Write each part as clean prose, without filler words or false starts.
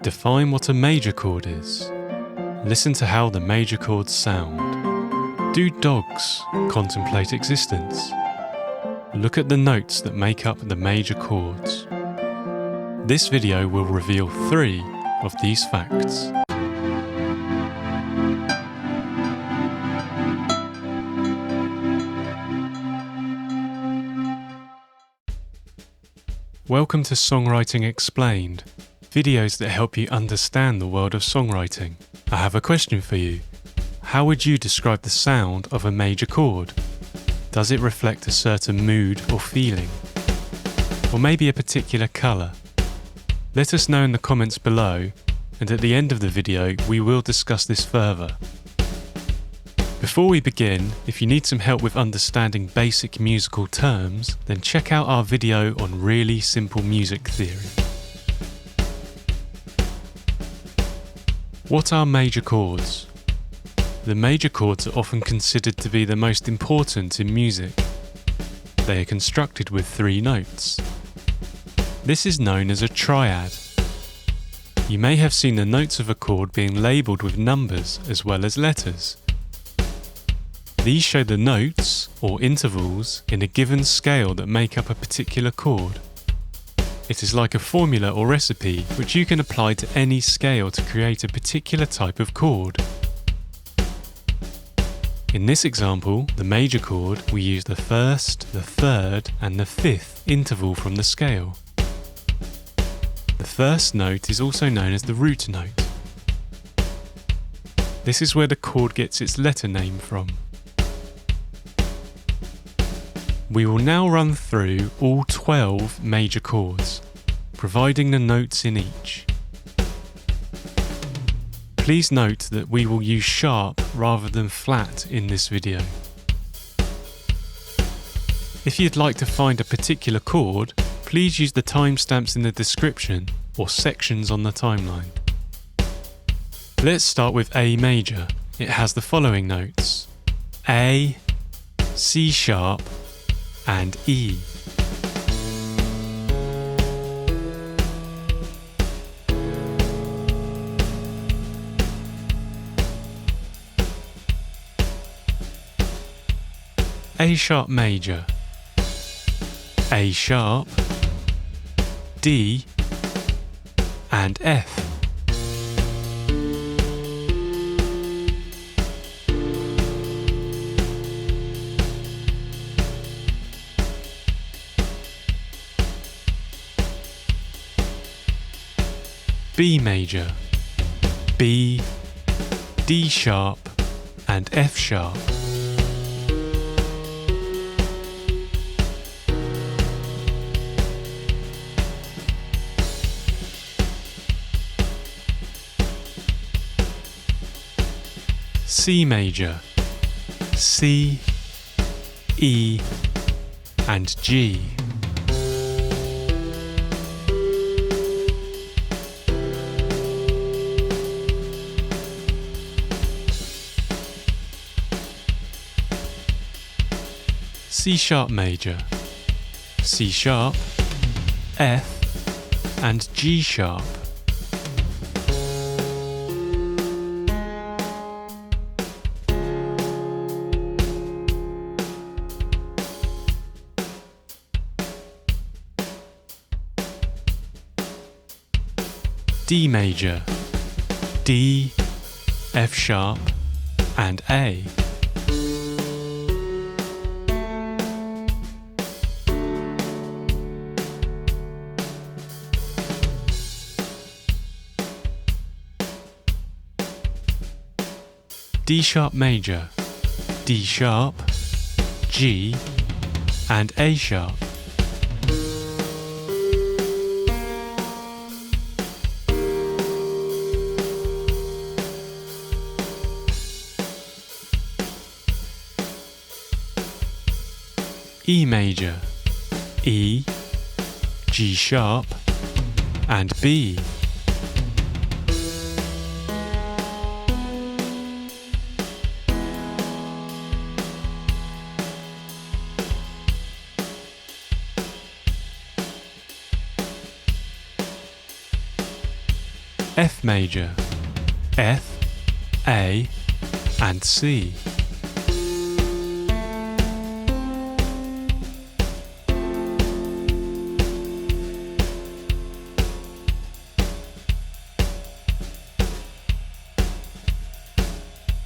Define what a major chord is. Listen to how the major chords sound. Do dogs contemplate existence? Look at the notes that make up the major chords. This video will reveal 3 of these facts. Welcome to Songwriting Explained, videos that help you understand the world of songwriting. I have a question for you. How would you describe the sound of a major chord? Does it reflect a certain mood or feeling? Or maybe a particular colour? Let us know in the comments below, and at the end of the video we will discuss this further. Before we begin, if you need some help with understanding basic musical terms, then check out our video on really simple music theory. What are major chords? The major chords are often considered to be the most important in music. They are constructed with 3 notes. This is known as a triad. You may have seen the notes of a chord being labelled with numbers as well as letters. These show the notes, or intervals, in a given scale that make up a particular chord. It is like a formula or recipe which you can apply to any scale to create a particular type of chord. In this example, the major chord, we use the 1st, the 3rd and the 5th interval from the scale. The first note is also known as the root note. This is where the chord gets its letter name from. We will now run through all 12 major chords, providing the notes in each. Please note that we will use sharp rather than flat in this video. If you'd like to find a particular chord, please use the timestamps in the description or sections on the timeline. Let's start with A major. It has the following notes: A, C sharp, and E. A sharp major, A sharp, D, and F. B major, B, D sharp, and F sharp. C major, C, E, and G. C sharp major, C sharp, F, and G sharp. D major, D, F sharp, and A. D sharp major, D sharp, G, and A sharp. E major, E, G sharp, and B. F major, F, A, and C.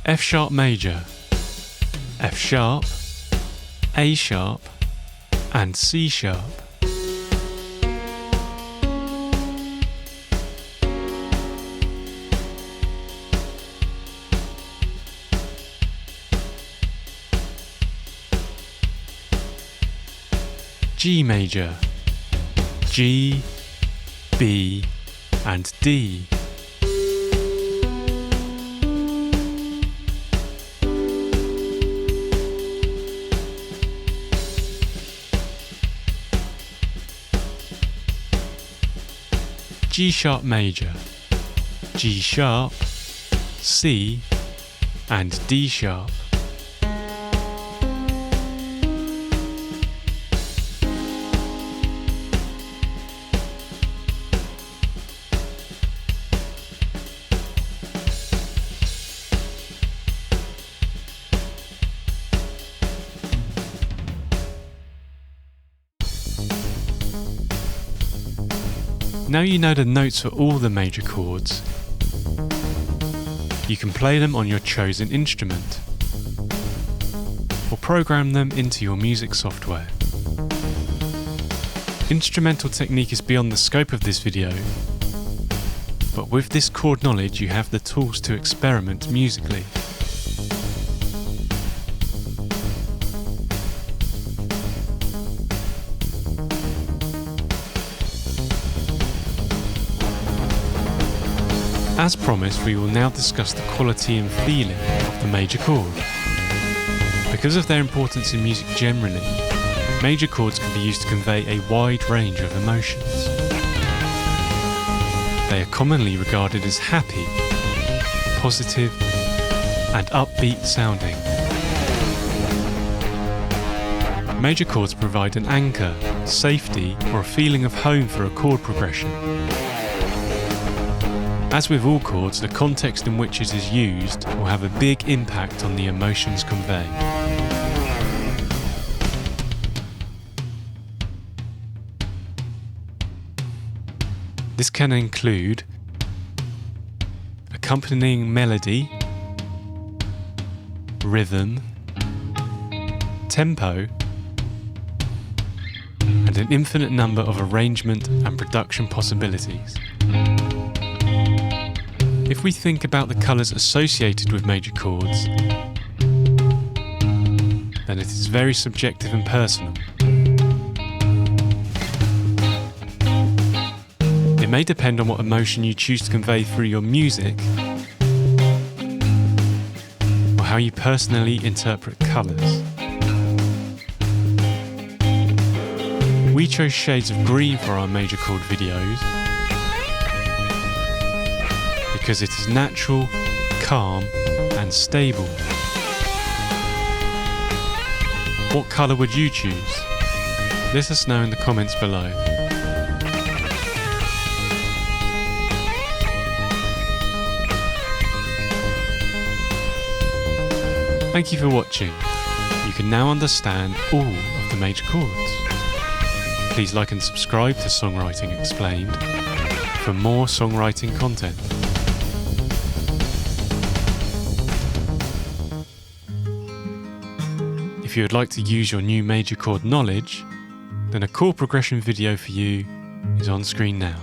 F sharp major, F sharp, A sharp, and C sharp. G major, G, B, and D. G sharp major, G sharp, C, and D sharp. Now you know the notes for all the major chords, you can play them on your chosen instrument or program them into your music software. Instrumental technique is beyond the scope of this video, but with this chord knowledge you have the tools to experiment musically. As promised, we will now discuss the quality and feeling of the major chord. Because of their importance in music generally, major chords can be used to convey a wide range of emotions. They are commonly regarded as happy, positive, and upbeat sounding. Major chords provide an anchor, safety, or a feeling of home for a chord progression. As with all chords, the context in which it is used will have a big impact on the emotions conveyed. This can include accompanying melody, rhythm, tempo, and an infinite number of arrangement and production possibilities. If we think about the colours associated with major chords, then it is very subjective and personal. It may depend on what emotion you choose to convey through your music, or how you personally interpret colours. We chose shades of green for our major chord videos because it is natural, calm, and stable. What colour would you choose? Let us know in the comments below. Thank you for watching. You can now understand all of the major chords. Please like and subscribe to Songwriting Explained for more songwriting content. If you would like to use your new major chord knowledge, then a chord progression video for you is on screen now.